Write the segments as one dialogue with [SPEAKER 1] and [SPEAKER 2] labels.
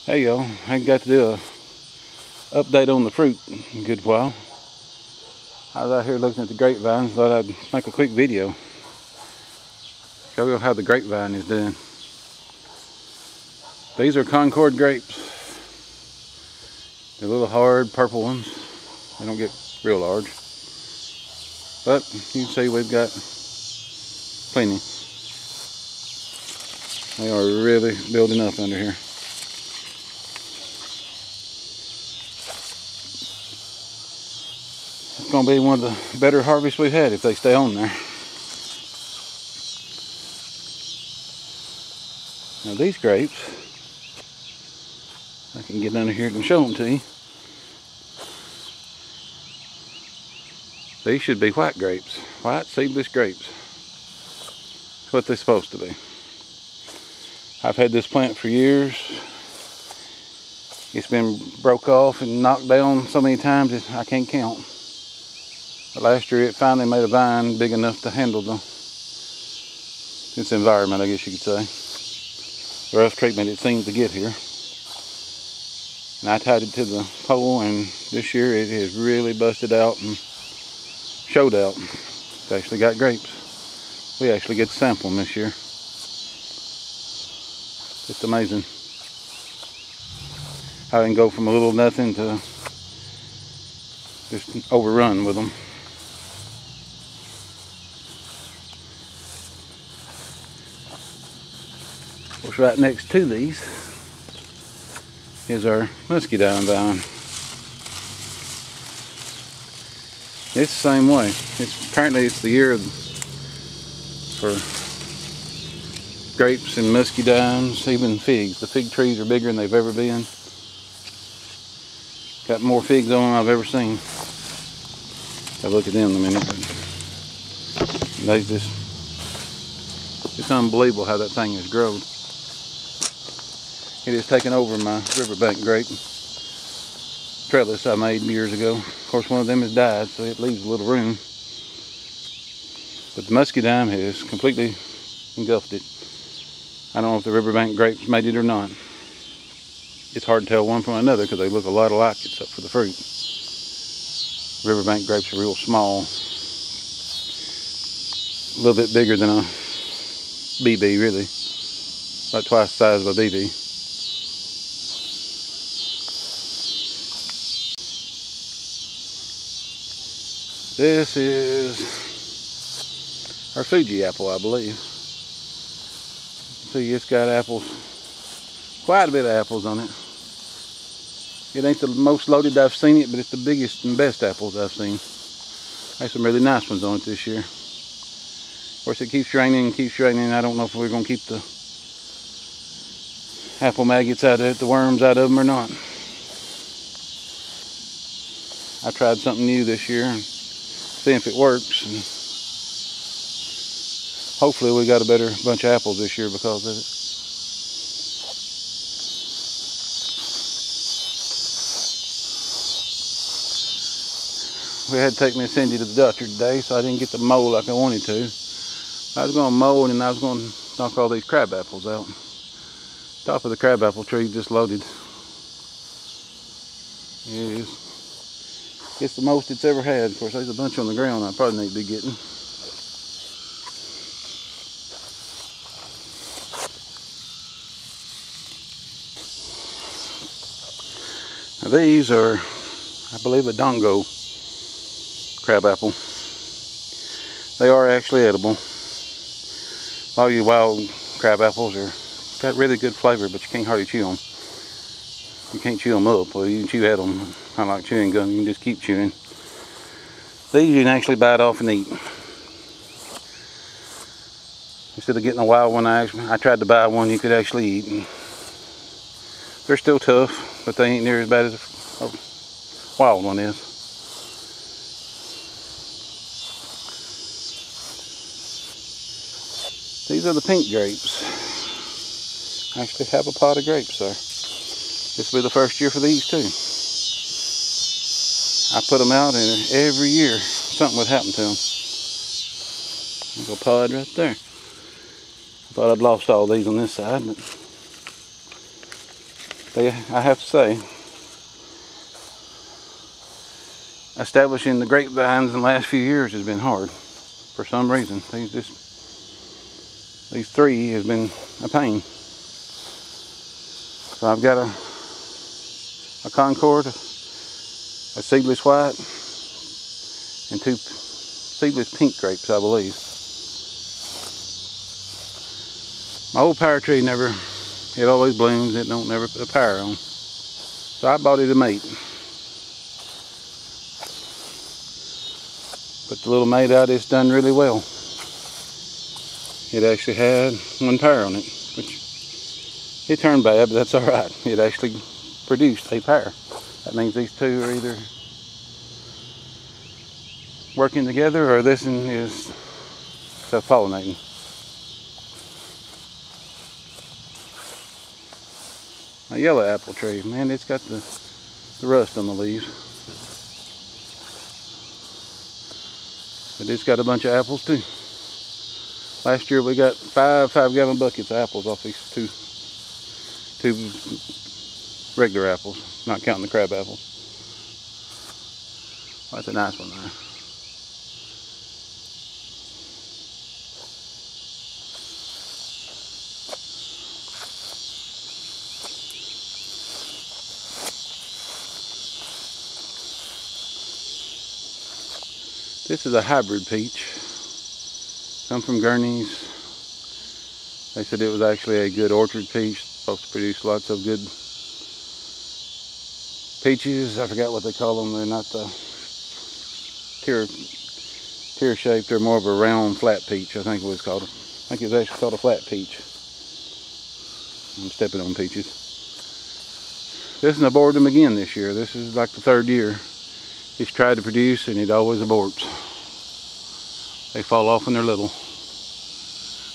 [SPEAKER 1] Hey y'all, I got to do a update on the fruit in a good while. I was out here looking at the grapevines, thought I'd make a quick video. Show you how the grapevine is doing. These are Concord grapes. They're little hard purple ones. They don't get real large. But you can see we've got plenty. They are really building up under here. It's going to be one of the better harvests we've had if they stay on there. Now these grapes, I can get under here and show them to you. These should be white grapes, white seedless grapes. That's what they're supposed to be. I've had this plant for years. It's been broke off and knocked down so many times that I can't count. But last year it finally made a vine big enough to handle its environment, I guess you could say. The rough treatment it seemed to get here. And I tied it to the pole, and this year it has really busted out and showed out. It's actually got grapes. We actually get to sample them this year. It's amazing how I can go from a little nothing to just overrun with them. Of course, right next to these is our Muscadine vine. It's the same way. Apparently it's the year for grapes and muscadines, even figs. The fig trees are bigger than they've ever been. Got more figs on them I've ever seen. I'll look at them in a minute. They it's unbelievable how that thing has grown. It has taken over my riverbank grape trellis I made years ago. Of course, one of them has died, so it leaves a little room. But the muscadine has completely engulfed it. I don't know if the riverbank grapes made it or not. It's hard to tell one from another because they look a lot alike except for the fruit. Riverbank grapes are real small. A little bit bigger than a BB, really. About twice the size of a BB. This is our Fuji apple, I believe. See, it's got apples, quite a bit of apples on it. It ain't the most loaded I've seen it, but it's the biggest and best apples I've seen. There's some really nice ones on it this year. Of course, it keeps raining and keeps raining. I don't know if we're going to keep the apple maggots out of it, the worms out of them or not. I tried something new this year and see if it works. And hopefully we got a better bunch of apples this year because of it. We had to take Miss Cindy to the doctor today, so I didn't get to mow like I wanted to. I was going to mow and I was going to knock all these crab apples out. Top of the crab apple tree just loaded. It's the most it's ever had. Of course, there's a bunch on the ground I probably need to be getting. Now these are, I believe, a Dongo crab apple. They are actually edible. A lot of you wild crab apples got really good flavor, but you can't hardly chew them. You can't chew them up, or you can chew at them. Kind of like chewing gum, you can just keep chewing. These you can actually bite off and eat. Instead of getting a wild one, I tried to buy one you could actually eat. And they're still tough, but they ain't near as bad as a wild one is. These are the pink grapes. I actually have a pot of grapes there. This will be the first year for these too. I put them out and every year something would happen to them. There's a pod right there. I thought I'd lost all these on this side, but I have to say, establishing the grapevines in the last few years has been hard for some reason. These three has been a pain. So I've got a Concord, a seedless white, and 2 seedless pink grapes, I believe. My old pear tree it always blooms, it don't never put a pear on. So I bought it a mate. But the little mate out, it's done really well. It actually had 1 pear on it, which it turned bad, but that's alright. It actually produced a pear. That means these two are either working together or this one is self-pollinating. A yellow apple tree, man, it's got the rust on the leaves. But it's got a bunch of apples too. Last year we got 5 5-gallon buckets of apples off these two regular apples, not counting the crab apples. Oh, that's a nice one there. This is a hybrid peach. Come from Gurney's. They said it was actually a good orchard peach. Supposed to produce lots of good peaches. I forgot what they call them. They're not the tear-shaped. They're more of a round, flat peach, I think it was called. I think it was actually called a flat peach. I'm stepping on peaches. This one aborted them again this year. This is like the 3rd year. He's tried to produce and it always aborts. They fall off when they're little.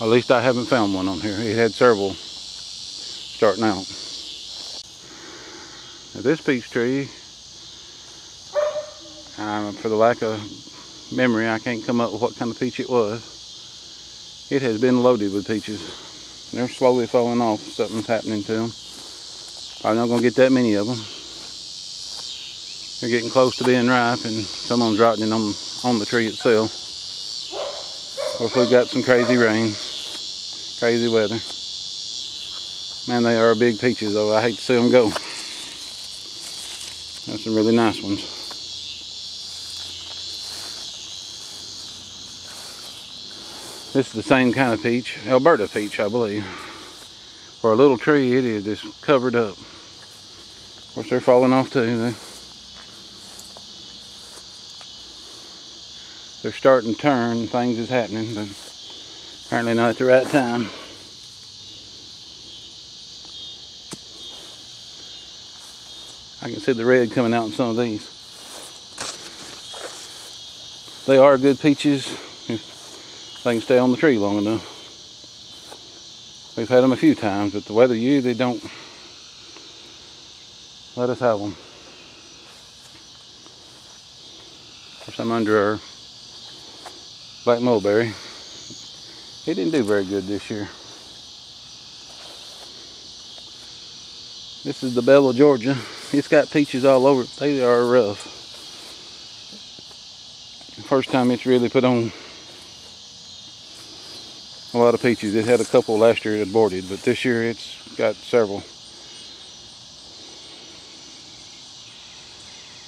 [SPEAKER 1] At least I haven't found one on here. It had several starting out. Now this peach tree, for the lack of memory, I can't come up with what kind of peach it was. It has been loaded with peaches. They're slowly falling off. Something's happening to them. Probably not going to get that many of them. They're getting close to being ripe, and some of them's rotting on the tree itself. Or if we've got some crazy rain, crazy weather. Man, they are big peaches though. I hate to see them go. There's some really nice ones. This is the same kind of peach, Alberta Peach, I believe. For a little tree, it is just covered up. Of course, they're falling off too. They're starting to turn, things is happening, but apparently not at the right time. I can see the red coming out in some of these. They are good peaches if they can stay on the tree long enough. We've had them a few times, but the weather usually don't let us have them. Of course, I'm under our black mulberry. It didn't do very good this year. This is the Bevel Georgia. It's got peaches all over it. They are rough. First time it's really put on a lot of peaches. It had a couple last year it aborted, but this year it's got several.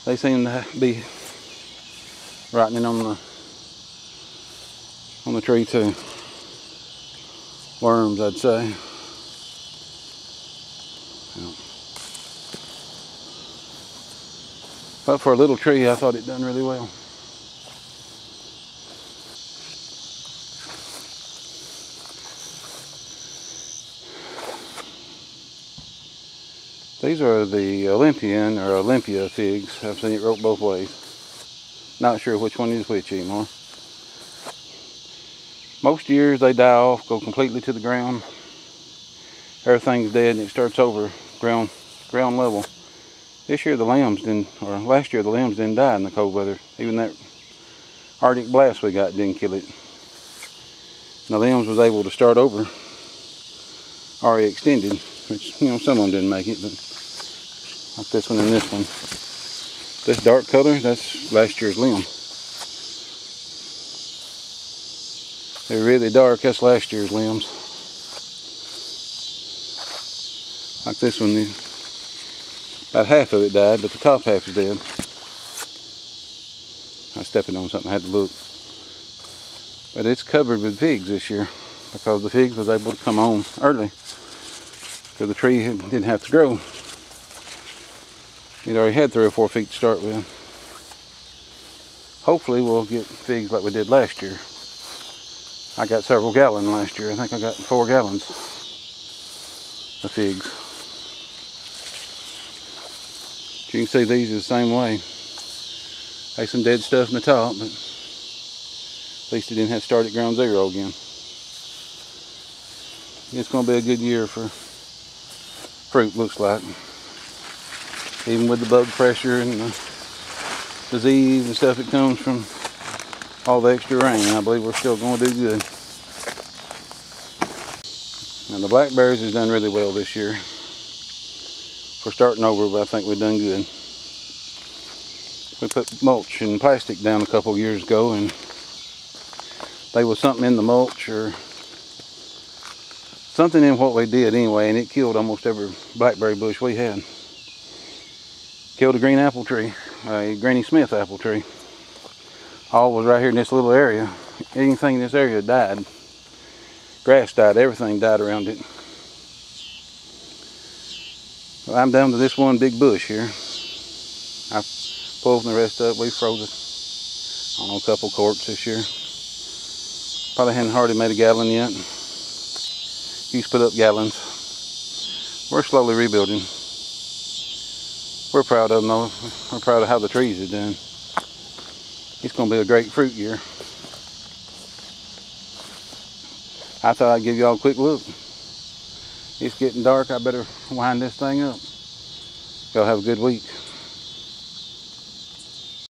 [SPEAKER 1] They seem to be rotting on the tree too. Worms, I'd say. But for a little tree, I thought it done really well. These are the Olympian or Olympia figs. I've seen it wrote both ways. Not sure which one is which anymore. Most years they die off, go completely to the ground. Everything's dead and it starts over ground level. This year the limbs didn't, or last year the limbs didn't die in the cold weather. Even that Arctic blast we got didn't kill it. And the limbs was able to start over, already extended, which, you know, some of them didn't make it, but like this one and this one. This dark color, that's last year's limb. They're really dark, that's last year's limbs. Like this one, about half of it died, but the top half is dead. I was stepping on something, I had to look. But it's covered with figs this year because the figs was able to come on early. So the tree didn't have to grow. It already had 3 or 4 feet to start with. Hopefully we'll get figs like we did last year. I got several gallons last year. I think I got 4 gallons of figs. You can see these are the same way. There's some dead stuff in the top, but at least it didn't have to start at ground zero again. It's going to be a good year for fruit, looks like. Even with the bug pressure and the disease and stuff that comes from all the extra rain, I believe we're still going to do good. Now the blackberries has done really well this year. We're starting over, but I think we've done good. We put mulch and plastic down a couple years ago, and there was something in the mulch or something in what we did anyway, and it killed almost every blackberry bush we had. Killed a green apple tree, a Granny Smith apple tree. All was right here in this little area. Anything in this area died. Grass died, everything died around it. Well, I'm down to this one big bush here. I pulled the rest up. We froze it, I don't know, a couple quarts this year. Probably hadn't hardly made a gallon yet. Used to put up gallons. We're slowly rebuilding. We're proud of them though. We're proud of how the trees are done. It's going to be a great fruit year. I thought I'd give y'all a quick look. It's getting dark. I better wind this thing up. Y'all have a good week.